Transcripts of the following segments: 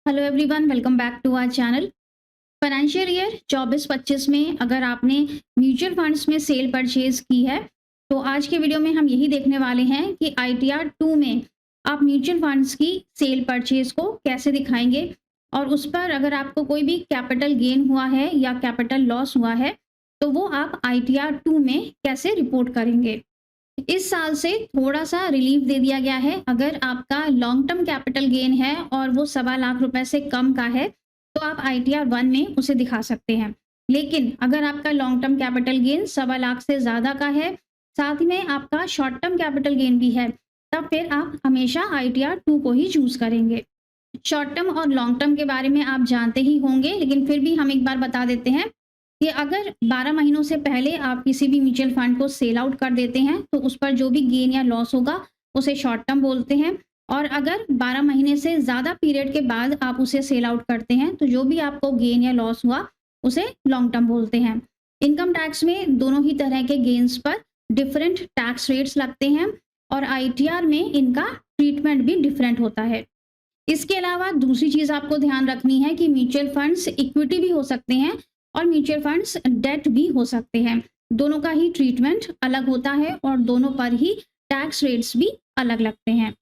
Hello everyone, welcome back to our channel. Financial year 24-25 में अगर आपने म्यूचुअल फंड्स में सेल परचेज की है तो आज के वीडियो में हम यही देखने वाले हैं कि आईटीआर 2 में आप म्यूचुअल फंड्स की सेल परचेज को कैसे दिखाएंगे और उस पर अगर आपको कोई भी कैपिटल गेन हुआ है या कैपिटल लॉस हुआ है तो वो आप आईटीआर 2 में कैसे रिपोर्ट करेंगे। इस साल से थोड़ा-सा रिलीफ दे दिया गया है। अगर आपका लॉन्ग टर्म कैपिटल गेन है और वो सवा लाख रुपए से कम का है, तो आप आईटीआर 1 में उसे दिखा सकते हैं। लेकिन अगर आपका लॉन्ग टर्म कैपिटल गेन सवा लाख से ज़्यादा का है, साथ ही में आपका शॉर्ट टर्म कैपिटल गेन भी है, तब फिर आप हमेशा आईटीआर 2 को ही चूज़ करेंगे। शॉर्ट टर्म और लॉन्ग टर्म के बारे में आप जानते ही होंगे, लेकिन फिर भी हम एक बार बता देते हैं कि अगर 12 महीनों से पहले आप किसी भी म्यूचुअल फंड को सेल आउट कर देते हैं तो उस पर जो भी गेन या लॉस होगा उसे शॉर्ट टर्म बोलते हैं। और अगर 12 महीने से ज़्यादा पीरियड के बाद आप उसे सेल आउट करते हैं तो जो भी आपको गेन या लॉस हुआ उसे लॉन्ग टर्म बोलते हैं। इनकम टैक्स में दोनों ही तरह के गेन्स पर डिफरेंट टैक्स रेट्स लगते हैं और आईटीआर में इनका ट्रीटमेंट भी डिफरेंट होता है। इसके अलावा दूसरी चीज़ आपको ध्यान रखनी है कि म्यूचुअल फंड्स इक्विटी भी हो सकते हैं और म्यूचुअल फंड्स डेट भी हो सकते हैं। दोनों का ही ट्रीटमेंट अलग होता है और दोनों पर ही टैक्स रेट्स भी अलग लगते हैं।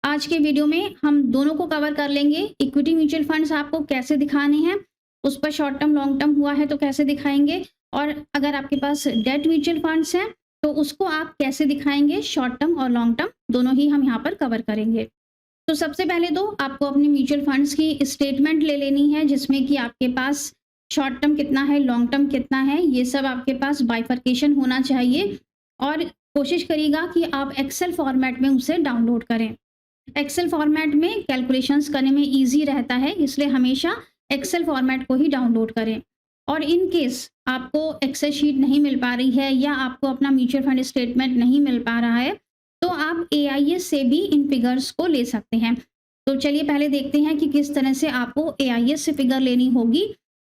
आज के वीडियो में हम दोनों को कवर कर लेंगे। इक्विटी म्यूचुअल फंड्स आपको कैसे दिखाने हैं, उस पर शॉर्ट टर्म लॉन्ग टर्म हुआ है तो कैसे दिखाएंगे, और अगर आपके पास डेट म्यूचुअल फंड्स हैं तो उसको आप कैसे दिखाएंगे। शॉर्ट टर्म और लॉन्ग टर्म दोनों ही हम यहाँ पर कवर करेंगे। तो सबसे पहले तो आपको अपने म्यूचुअल फंड्स की स्टेटमेंट ले लेनी है जिसमें कि आपके पास शॉर्ट टर्म कितना है, लॉन्ग टर्म कितना है, ये सब आपके पास बाइफर्केशन होना चाहिए। और कोशिश करिएगा कि आप एक्सेल फॉर्मेट में उसे डाउनलोड करें। एक्सेल फॉर्मेट में कैलकुलेशंस करने में इजी रहता है, इसलिए हमेशा एक्सेल फॉर्मेट को ही डाउनलोड करें। और इन केस आपको एक्सेल शीट नहीं मिल पा रही है या आपको अपना म्यूचुअल फंड स्टेटमेंट नहीं मिल पा रहा है तो आप एआईएस से भी इन फिगर्स को ले सकते हैं। तो चलिए पहले देखते हैं कि किस तरह से आपको एआईएस से फिगर लेनी होगी।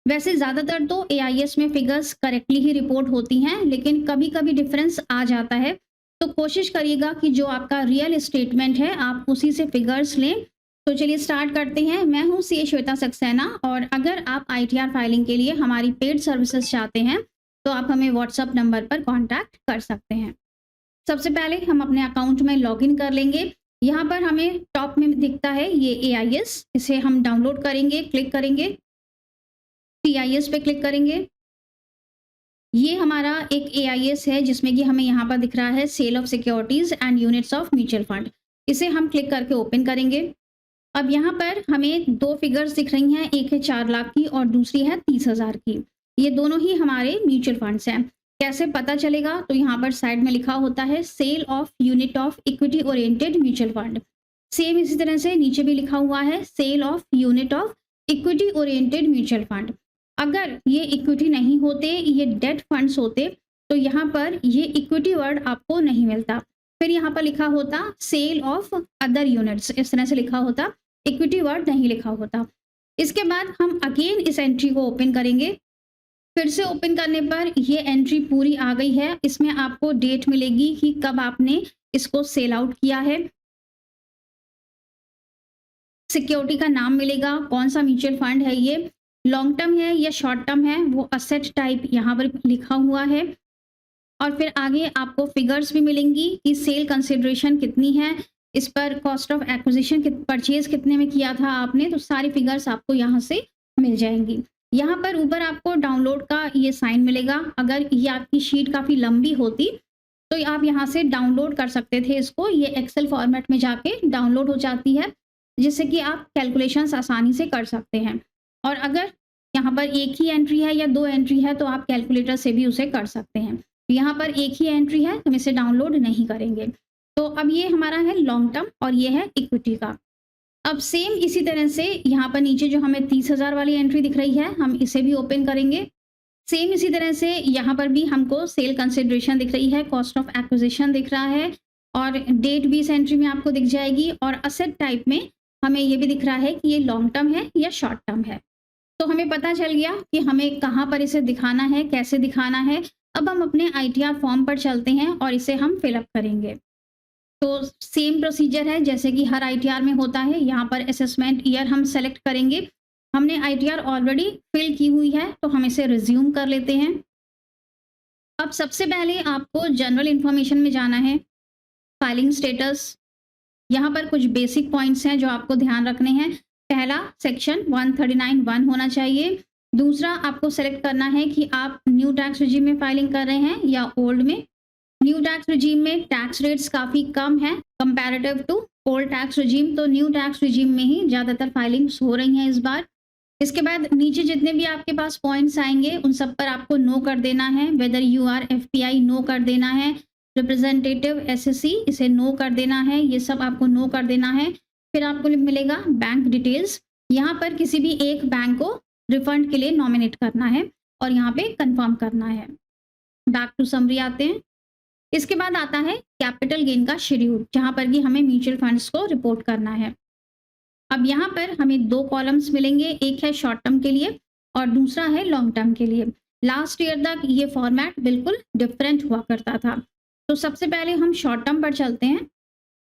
वैसे ज़्यादातर तो एआईएस में फिगर्स करेक्टली ही रिपोर्ट होती हैं, लेकिन कभी कभी डिफरेंस आ जाता है। तो कोशिश करिएगा कि जो आपका रियल स्टेटमेंट है आप उसी से फिगर्स लें। तो चलिए स्टार्ट करते हैं। मैं हूँ सी श्वेता सक्सेना, और अगर आप आईटीआर फाइलिंग के लिए हमारी पेड सर्विसेज चाहते हैं तो आप हमें व्हाट्सएप नंबर पर कॉन्टैक्ट कर सकते हैं। सबसे पहले हम अपने अकाउंट में लॉगिन कर लेंगे। यहाँ पर हमें टॉप में दिखता है ये एआईएस, इसे हम डाउनलोड करेंगे, क्लिक करेंगे, टीआईएस पे क्लिक करेंगे। ये हमारा एक एआईएस है जिसमें कि हमें यहाँ पर दिख रहा है sale of securities and units of mutual fund. इसे हम क्लिक करके ओपन करेंगे। अब यहाँ पर हमें दो फिगर्स दिख रही हैं, एक है 4 लाख की और दूसरी है 30,000 की। ये दोनों ही हमारे म्यूचुअल फंड्स हैं। कैसे पता चलेगा, तो यहाँ पर साइड में लिखा होता है sale of unit of equity oriented mutual fund. Same इसी तरह से नीचे भी लिखा हुआ है sale of unit of equity oriented mutual fund. अगर ये इक्विटी नहीं होते, ये डेट फंड्स होते, तो यहाँ पर ये इक्विटी वर्ड आपको नहीं मिलता। फिर यहाँ पर लिखा होता सेल ऑफ अदर यूनिट्स, इस तरह से लिखा होता, इक्विटी वर्ड नहीं लिखा होता। इसके बाद हम अगेन इस एंट्री को ओपन करेंगे। फिर से ओपन करने पर ये एंट्री पूरी आ गई है। इसमें आपको डेट मिलेगी कि कब आपने इसको सेल आउट किया है, सिक्योरिटी का नाम मिलेगा, कौन सा म्यूचुअल फंड है, ये लॉन्ग टर्म है या शॉर्ट टर्म है, वो असेट टाइप यहाँ पर लिखा हुआ है। और फिर आगे आपको फिगर्स भी मिलेंगी कि सेल कंसिडरेशन कितनी है, इस पर कॉस्ट ऑफ एक्विजिशन परचेज कितने में किया था आपने, तो सारी फिगर्स आपको यहाँ से मिल जाएंगी। यहाँ पर ऊपर आपको डाउनलोड का ये साइन मिलेगा। अगर ये आपकी शीट काफ़ी लंबी होती तो आप यहाँ से डाउनलोड कर सकते थे इसको। ये एक्सेल फॉर्मेट में जाके डाउनलोड हो जाती है जिससे कि आप कैलकुलेशंस आसानी से कर सकते हैं। और अगर यहाँ पर एक ही एंट्री है या दो एंट्री है तो आप कैलकुलेटर से भी उसे कर सकते हैं। यहाँ पर एक ही एंट्री है तो हम इसे डाउनलोड नहीं करेंगे। तो अब ये हमारा है लॉन्ग टर्म और ये है इक्विटी का। अब सेम इसी तरह से यहाँ पर नीचे जो हमें 30,000 वाली एंट्री दिख रही है, हम इसे भी ओपन करेंगे। सेम इसी तरह से यहाँ पर भी हमको सेल कंसिडरेशन दिख रही है, कॉस्ट ऑफ एक्विजिशन दिख रहा है और डेट भी इस एंट्री में आपको दिख जाएगी। और असेट टाइप में हमें ये भी दिख रहा है कि ये लॉन्ग टर्म है या शॉर्ट टर्म है। तो हमें पता चल गया कि हमें कहाँ पर इसे दिखाना है, कैसे दिखाना है। अब हम अपने आईटीआर फॉर्म पर चलते हैं और इसे हम फिलअप करेंगे। तो सेम प्रोसीजर है जैसे कि हर आईटीआर में होता है। यहाँ पर असेसमेंट ईयर हम सेलेक्ट करेंगे। हमने आईटीआर ऑलरेडी फिल की हुई है तो हम इसे रिज्यूम कर लेते हैं। अब सबसे पहले आपको जनरल इन्फॉर्मेशन में जाना है, फाइलिंग स्टेटस। यहाँ पर कुछ बेसिक पॉइंट्स हैं जो आपको ध्यान रखने हैं। पहला, सेक्शन 139(1) होना चाहिए। दूसरा, आपको सेलेक्ट करना है कि आप न्यू टैक्स रिजीम में फाइलिंग कर रहे हैं या ओल्ड में। न्यू टैक्स रिजीम में टैक्स रेट्स काफ़ी कम हैं comparative to old tax regime, तो न्यू टैक्स रिजीम में ही ज़्यादातर फाइलिंग्स हो रही हैं इस बार। इसके बाद नीचे जितने भी आपके पास पॉइंट्स आएंगे उन सब पर आपको नो कर देना है। Whether you are FPI no कर देना है, रिप्रेजेंटेटिव एसएससी इसे नो कर देना है, ये सब आपको नो कर देना है। फिर आपको मिलेगा बैंक डिटेल्स। यहाँ पर किसी भी एक बैंक को रिफंड के लिए नॉमिनेट करना है और यहाँ पे कंफर्म करना है। बैक टू समरी आते हैं। इसके बाद आता है कैपिटल गेन का शेड्यूल, जहाँ पर कि हमें म्यूचुअल फंड्स को रिपोर्ट करना है। अब यहाँ पर हमें 2 कॉलम्स मिलेंगे, एक है शॉर्ट टर्म के लिए और दूसरा है लॉन्ग टर्म के लिए। लास्ट ईयर तक ये फॉर्मेट बिल्कुल डिफरेंट हुआ करता था। तो सबसे पहले हम शॉर्ट टर्म पर चलते हैं।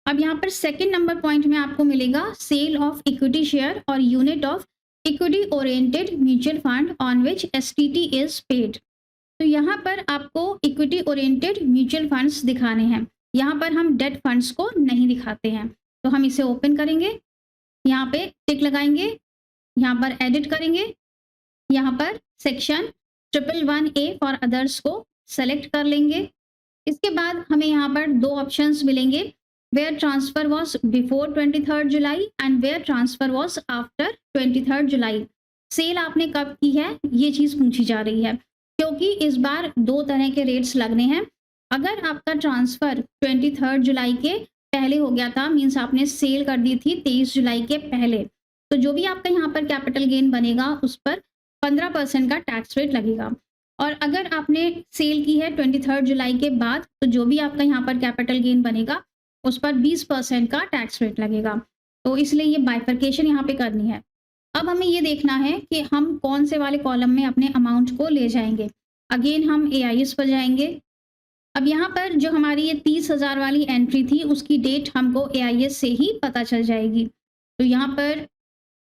अब यहाँ पर सेकंड नंबर पॉइंट में आपको मिलेगा सेल ऑफ इक्विटी शेयर और unit of equity oriented mutual fund on which STT is paid. तो यहाँ पर आपको इक्विटी ओरिएंटेड म्यूचुअल फंड्स दिखाने हैं। यहाँ पर हम डेट फंड्स को नहीं दिखाते हैं, तो हम इसे ओपन करेंगे, यहाँ पे टिक लगाएंगे, यहाँ पर एडिट करेंगे, यहाँ पर सेक्शन 111A फॉर अदर्स को सेलेक्ट कर लेंगे। इसके बाद हमें यहाँ पर 2 ऑप्शंस मिलेंगे, where transfer was before 23 July and where transfer was after 23 July. Sale आपने कब की है ये चीज़ पूछी जा रही है, क्योंकि इस बार 2 तरह के रेट्स लगने हैं। अगर आपका ट्रांसफ़र 23 जुलाई के पहले हो गया था, मीन्स आपने सेल कर दी थी 23 जुलाई के पहले, तो जो भी आपका यहाँ पर कैपिटल गेन बनेगा उस पर 15% का टैक्स रेट लगेगा। और अगर आपने सेल की है 23 जुलाई के बाद, तो जो भी आपका यहाँ पर कैपिटल गेन बनेगा उस पर 20% का टैक्स रेट लगेगा। तो इसलिए ये बाइफर्केशन यहाँ पे करनी है। अब हमें ये देखना है कि हम कौन से वाले कॉलम में अपने अमाउंट को ले जाएंगे। अगेन हम AIS पर जाएंगे। अब यहाँ पर जो हमारी ये 30,000 वाली एंट्री थी उसकी डेट हमको AIS से ही पता चल जाएगी। तो यहाँ पर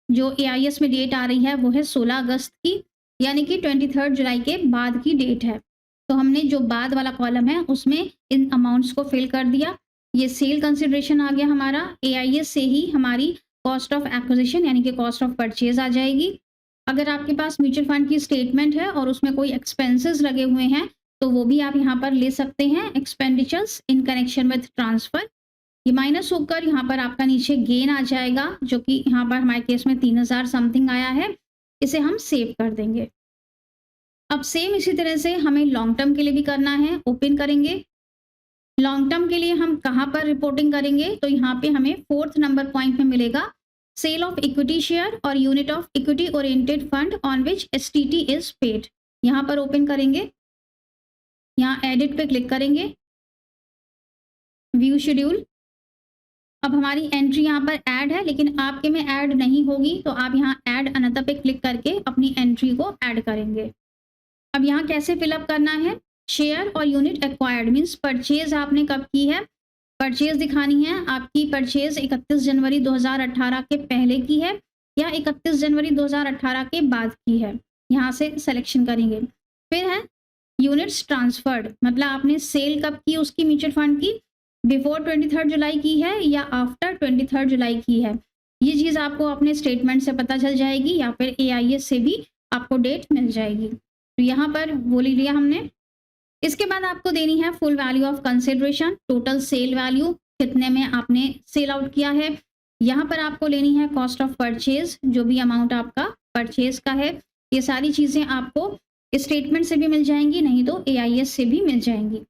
जो AIS में डेट आ रही है वो है 16 अगस्त की, यानी कि 23 जुलाई के बाद की डेट है। तो हमने जो बाद वाला कॉलम है उसमें इन अमाउंट्स को फिल कर दिया। ये सेल कंसिडरेशन आ गया हमारा। AIS से ही हमारी कॉस्ट ऑफ एक्विजिशन यानी कि कॉस्ट ऑफ परचेज आ जाएगी। अगर आपके पास म्यूचुअल फंड की स्टेटमेंट है और उसमें कोई एक्सपेंसेस लगे हुए हैं तो वो भी आप यहाँ पर ले सकते हैं, expenditures in connection with transfer. ये माइनस होकर यहाँ पर आपका नीचे गेन आ जाएगा, जो कि यहाँ पर हमारे केस में 3000 समथिंग आया है। इसे हम सेव कर देंगे। अब सेम इसी तरह से हमें लॉन्ग टर्म के लिए भी करना है। ओपन करेंगे। लॉन्ग टर्म के लिए हम कहाँ पर रिपोर्टिंग करेंगे, तो यहाँ पे हमें 4th नंबर पॉइंट में मिलेगा सेल ऑफ इक्विटी शेयर और unit of equity oriented fund on which STT is paid. यहाँ पर ओपन करेंगे, यहाँ एडिट पे क्लिक करेंगे, व्यू शेड्यूल। अब हमारी एंट्री यहाँ पर ऐड है, लेकिन आपके में ऐड नहीं होगी, तो आप यहाँ ऐड अनदर पे क्लिक करके अपनी एंट्री को ऐड करेंगे। अब यहाँ कैसे फिलअप करना है, शेयर और यूनिट एक्वायर्ड मीन्स परचेज आपने कब की है, परचेज दिखानी है। आपकी परचेज 31 जनवरी 2018 के पहले की है या 31 जनवरी 2018 के बाद की है, यहाँ से सिलेक्शन करेंगे। फिर है यूनिट्स ट्रांसफर्ड, मतलब आपने सेल कब की उसकी म्यूचुअल फंड की, बिफोर 23 जुलाई की है या आफ्टर 23 जुलाई की है। ये चीज़ आपको अपने स्टेटमेंट से पता चल जाएगी या फिर AIS से भी आपको डेट मिल जाएगी। तो यहाँ पर वो ले लिया हमने। इसके बाद आपको देनी है full value of consideration, total sale value कितने में आपने सेल आउट किया है। यहाँ पर आपको लेनी है कॉस्ट ऑफ परचेज, जो भी अमाउंट आपका परचेज का है। ये सारी चीज़ें आपको स्टेटमेंट से भी मिल जाएंगी, नहीं तो AIS से भी मिल जाएंगी।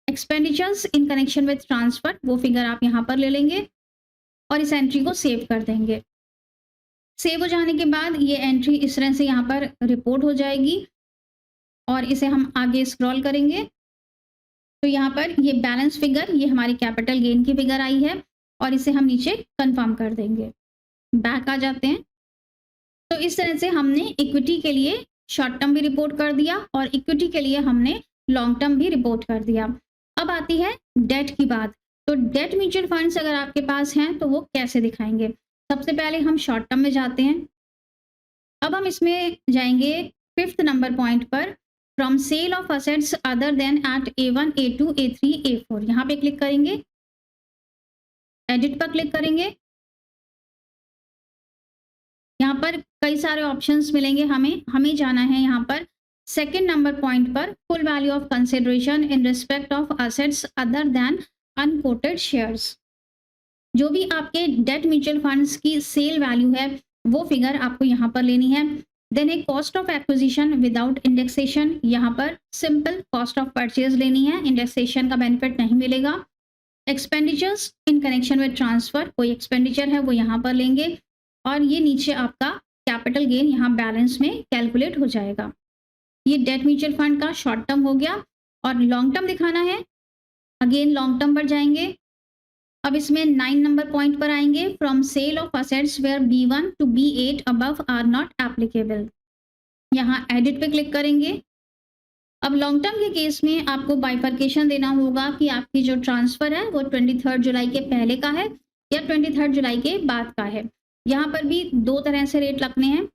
Expenditures in connection with transfer, वो फिगर आप यहाँ पर ले लेंगे और इस एंट्री को सेव कर देंगे। सेव हो जाने के बाद ये एंट्री इस तरह से यहाँ पर रिपोर्ट हो जाएगी और इसे हम आगे स्क्रॉल करेंगे तो यहाँ पर ये बैलेंस फिगर, ये हमारी कैपिटल गेन की फिगर आई है और इसे हम नीचे कंफर्म कर देंगे। बैक आ जाते हैं। तो इस तरह से हमने इक्विटी के लिए शॉर्ट टर्म भी रिपोर्ट कर दिया और इक्विटी के लिए हमने लॉन्ग टर्म भी रिपोर्ट कर दिया। अब आती है डेट की बात। तो डेट म्यूचुअल फंड्स अगर आपके पास हैं तो वो कैसे दिखाएंगे? सबसे पहले हम शॉर्ट टर्म में जाते हैं। अब हम इसमें जाएंगे 5th नंबर पॉइंट पर, from sale of assets other than at A1 A2 A3 A4, यहाँ पे क्लिक करेंगे, एडिट पर क्लिक करेंगे। यहाँ पर कई सारे ऑप्शंस मिलेंगे, हमें जाना है यहाँ पर 2nd नंबर पॉइंट पर, full value of consideration in respect of assets other than unquoted shares. जो भी आपके डेट म्यूचुअल फंड्स की सेल वैल्यू है वो फिगर आपको यहाँ पर लेनी है। देन एक cost of acquisition without indexation, यहाँ पर सिंपल कॉस्ट ऑफ परचेज लेनी है, इंडेक्सेशन का बेनिफिट नहीं मिलेगा। Expenditures in connection with transfer, कोई एक्सपेंडिचर है वो यहाँ पर लेंगे, और ये नीचे आपका कैपिटल गेन यहाँ बैलेंस में कैलकुलेट हो जाएगा। ये डेट म्यूचुअल फंड का शॉर्ट टर्म हो गया। और लॉन्ग टर्म दिखाना है, अगेन लॉन्ग टर्म पर जाएंगे। अब इसमें 9 नंबर पॉइंट पर आएंगे, from sale of assets where B1 to B8 above are not applicable, यहाँ एडिट पे क्लिक करेंगे। अब लॉन्ग टर्म के केस में आपको बाइफर्केशन देना होगा कि आपकी जो ट्रांसफर है वो 23 जुलाई के पहले का है या 23 जुलाई के बाद का है। यहाँ पर भी 2 तरह से रेट लगने हैं।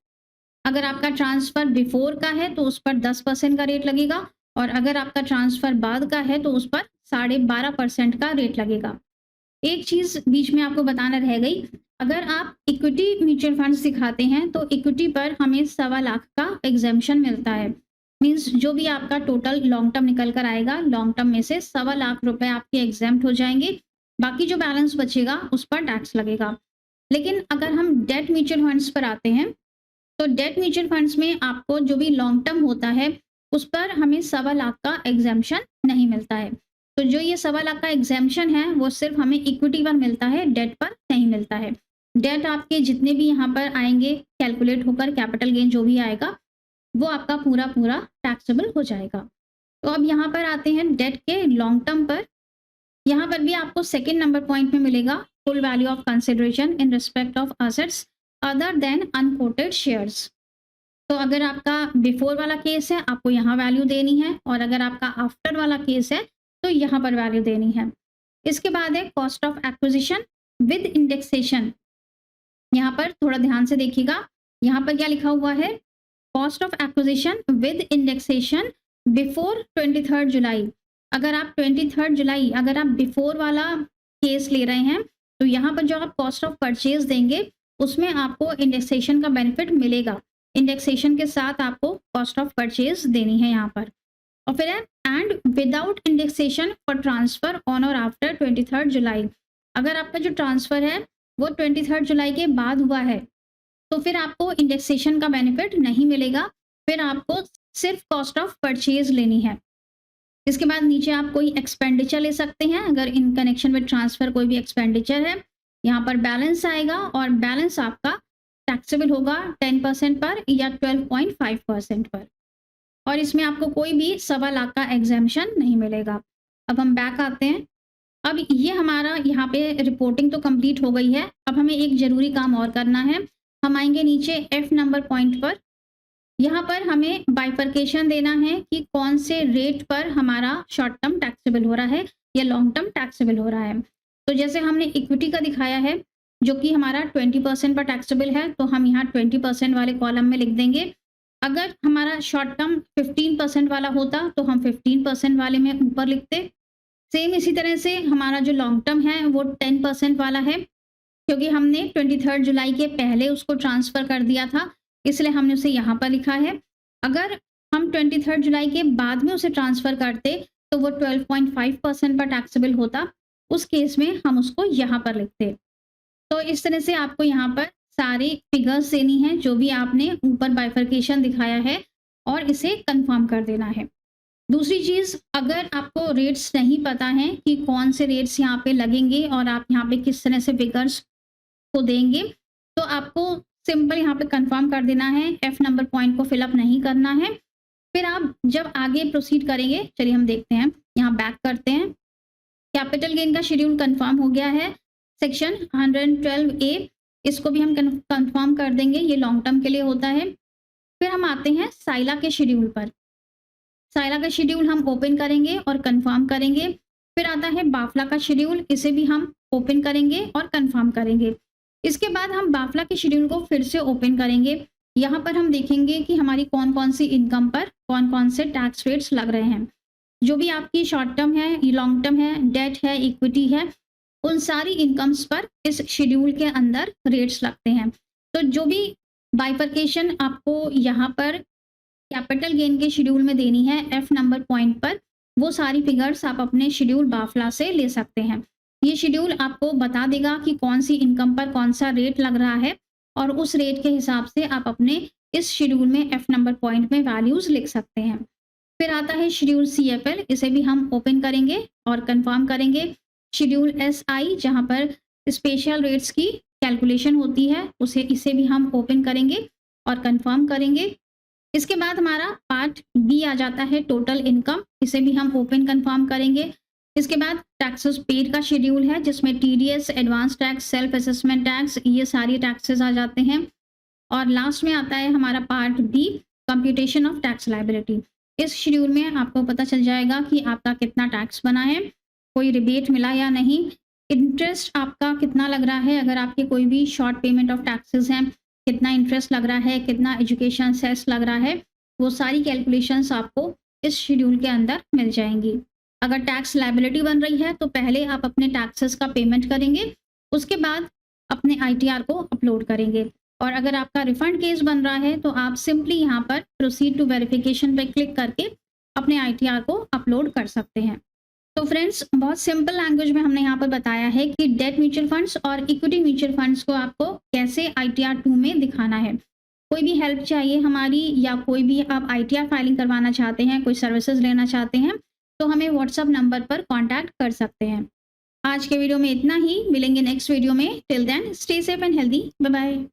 अगर आपका ट्रांसफर बिफोर का है तो उस पर 10% का रेट लगेगा, और अगर आपका ट्रांसफर बाद का है तो उस पर 12.5% का रेट लगेगा। एक चीज बीच में आपको बताना रह गई, अगर आप इक्विटी म्यूचुअल फंड्स दिखाते हैं तो इक्विटी पर हमें 1.25 लाख का एग्जेम्पशन मिलता है। मींस जो भी आपका टोटल लॉन्ग टर्म निकल कर आएगा, लॉन्ग टर्म में से 1.25 लाख रुपए आपके एग्जेम्प्ट हो जाएंगे, बाकी जो बैलेंस बचेगा उस पर टैक्स लगेगा। लेकिन अगर हम डेट म्यूचुअल फंड्स पर आते हैं तो डेट म्यूचुअल फंड्स में आपको जो भी लॉन्ग टर्म होता है उस पर हमें 1.25 लाख का एग्जेम्पशन नहीं मिलता है। तो जो ये 1.25 लाख का एग्जेम्पशन है वो सिर्फ हमें इक्विटी पर मिलता है, डेट पर नहीं मिलता है। डेट आपके जितने भी यहाँ पर आएंगे कैलकुलेट होकर कैपिटल गेन जो भी आएगा वो आपका पूरा टैक्सेबल हो जाएगा। तो अब यहाँ पर आते हैं डेट के लॉन्ग टर्म पर। यहाँ पर भी आपको 2nd नंबर पॉइंट में मिलेगा, full value of consideration in respect of assets other than unquoted shares. तो अगर आपका बिफोर वाला केस है आपको यहाँ वैल्यू देनी है, और अगर आपका आफ्टर वाला केस है तो यहाँ पर वैल्यू देनी है। इसके बाद है cost of acquisition with indexation. यहाँ पर थोड़ा ध्यान से देखिएगा, यहाँ पर क्या लिखा हुआ है, cost of acquisition with indexation before 23 जुलाई। अगर आप 23 जुलाई अगर आप बिफोर वाला केस ले रहे हैं तो यहाँ पर जो आप कॉस्ट ऑफ परचेज देंगे उसमें आपको इंडेक्सेशन का बेनिफिट मिलेगा। इंडेक्सेशन के साथ आपको कॉस्ट ऑफ परचेज देनी है यहाँ पर। और फिर है and without indexation for transfer on और आफ्टर 23 जुलाई। अगर आपका जो ट्रांसफर है वो 23 जुलाई के बाद हुआ है तो फिर आपको इंडेक्सेशन का बेनिफिट नहीं मिलेगा, फिर आपको सिर्फ कॉस्ट ऑफ परचेज लेनी है। इसके बाद नीचे आप कोई एक्सपेंडिचर ले सकते हैं, अगर इन कनेक्शन विद ट्रांसफर कोई भी एक्सपेंडिचर है। यहाँ पर बैलेंस आएगा और बैलेंस आपका टैक्सेबल होगा 10% पर या 12.5% पर, और इसमें आपको कोई भी 1.25 लाख का एग्जेम्पशन नहीं मिलेगा। अब हम बैक आते हैं। अब ये हमारा यहाँ पे रिपोर्टिंग तो कंप्लीट हो गई है। अब हमें एक ज़रूरी काम और करना है। हम आएंगे नीचे F नंबर पॉइंट पर। यहाँ पर हमें बाइफर्केशन देना है कि कौन से रेट पर हमारा शॉर्ट टर्म टैक्सेबल हो रहा है या लॉन्ग टर्म टैक्सेबल हो रहा है। तो जैसे हमने इक्विटी का दिखाया है जो कि हमारा 20% पर टैक्सेबल है, तो हम यहाँ 20% वाले कॉलम में लिख देंगे। अगर हमारा शॉर्ट टर्म 15% वाला होता तो हम 15% वाले में ऊपर लिखते। सेम इसी तरह से हमारा जो लॉन्ग टर्म है वो 10% वाला है, क्योंकि हमने 23 जुलाई के पहले उसको ट्रांसफ़र कर दिया था, इसलिए हमने उसे यहाँ पर लिखा है। अगर हम 23 जुलाई के बाद में उसे ट्रांसफ़र करते तो वो 12.5% पर टैक्सेबल होता, उस केस में हम उसको यहाँ पर लिखते। तो इस तरह से आपको यहाँ पर सारे फिगर्स देनी है जो भी आपने ऊपर बाइफर्केशन दिखाया है, और इसे कंफर्म कर देना है। दूसरी चीज़, अगर आपको रेट्स नहीं पता हैं कि कौन से रेट्स यहाँ पे लगेंगे और आप यहाँ पे किस तरह से फिगर्स को देंगे, तो आपको सिंपल यहाँ पे कंफर्म कर देना है, F नंबर पॉइंट को फिलअप नहीं करना है। फिर आप जब आगे प्रोसीड करेंगे, चलिए हम देखते हैं, यहाँ बैक करते हैं। कैपिटल गेन का शेड्यूल कंफर्म हो गया है, सेक्शन 112A, इसको भी हम कंफर्म कर देंगे, ये लॉन्ग टर्म के लिए होता है। फिर हम आते हैं साइला के शेड्यूल पर। साइला का शेड्यूल हम ओपन करेंगे और कंफर्म करेंगे। फिर आता है बाफला का शेड्यूल, इसे भी हम ओपन करेंगे और कंफर्म करेंगे। इसके बाद हम बाफला के शेड्यूल को फिर से ओपन करेंगे। यहाँ पर हम देखेंगे कि हमारी कौन-कौन सी इनकम पर कौन-कौन से टैक्स रेट्स लग रहे हैं। जो भी आपकी शॉर्ट टर्म है, लॉन्ग टर्म है, डेट है, इक्विटी है, उन सारी इनकम्स पर इस शेड्यूल के अंदर रेट्स लगते हैं। तो जो भी बाइफरकेशन आपको यहाँ पर कैपिटल गेन के शेड्यूल में देनी है एफ नंबर पॉइंट पर, वो सारी फिगर्स आप अपने शेड्यूल बाफला से ले सकते हैं। ये शेड्यूल आपको बता देगा कि कौन सी इनकम पर कौन सा रेट लग रहा है और उस रेट के हिसाब से आप अपने इस शेड्यूल में एफ नंबर पॉइंट में वैल्यूज लिख सकते हैं। फिर आता है शेड्यूल CFL, इसे भी हम ओपन करेंगे और कंफर्म करेंगे। शेड्यूल SI, जहां पर स्पेशल रेट्स की कैलकुलेशन होती है, इसे भी हम ओपन करेंगे और कंफर्म करेंगे। इसके बाद हमारा पार्ट B आ जाता है, टोटल इनकम, इसे भी हम ओपन कंफर्म करेंगे। इसके बाद टैक्सेस पेड का शेड्यूल है, जिसमें TDS, advance tax, self assessment tax, ये सारी टैक्सेस आ जाते हैं। और लास्ट में आता है हमारा part B, computation of tax liability. इस शेड्यूल में आपको पता चल जाएगा कि आपका कितना टैक्स बना है, कोई रिबेट मिला या नहीं, इंटरेस्ट आपका कितना लग रहा है, अगर आपके कोई भी शॉर्ट पेमेंट ऑफ टैक्सेस हैं, कितना इंटरेस्ट लग रहा है, कितना एजुकेशन सेस लग रहा है, वो सारी कैलकुलेशंस आपको इस शेड्यूल के अंदर मिल जाएंगी। अगर टैक्स लायबिलिटी बन रही है तो पहले आप अपने टैक्सेस का पेमेंट करेंगे, उसके बाद अपने ITR को अपलोड करेंगे। और अगर आपका रिफंड केस बन रहा है तो आप सिंपली यहाँ पर प्रोसीड टू वेरिफिकेशन पर क्लिक करके अपने ITR को अपलोड कर सकते हैं। तो फ्रेंड्स, बहुत सिंपल लैंग्वेज में हमने यहाँ पर बताया है कि डेट म्यूचुअल फंड्स और इक्विटी म्यूचुअल फंड्स को आपको कैसे ITR 2 में दिखाना है। कोई भी हेल्प चाहिए हमारी, या कोई भी आप ITR फाइलिंग करवाना चाहते हैं, कोई सर्विसेज लेना चाहते हैं, तो हमें व्हाट्सएप नंबर पर कॉन्टैक्ट कर सकते हैं। आज के वीडियो में इतना ही, मिलेंगे नेक्स्ट वीडियो में। Till then stay safe and healthy, bye bye.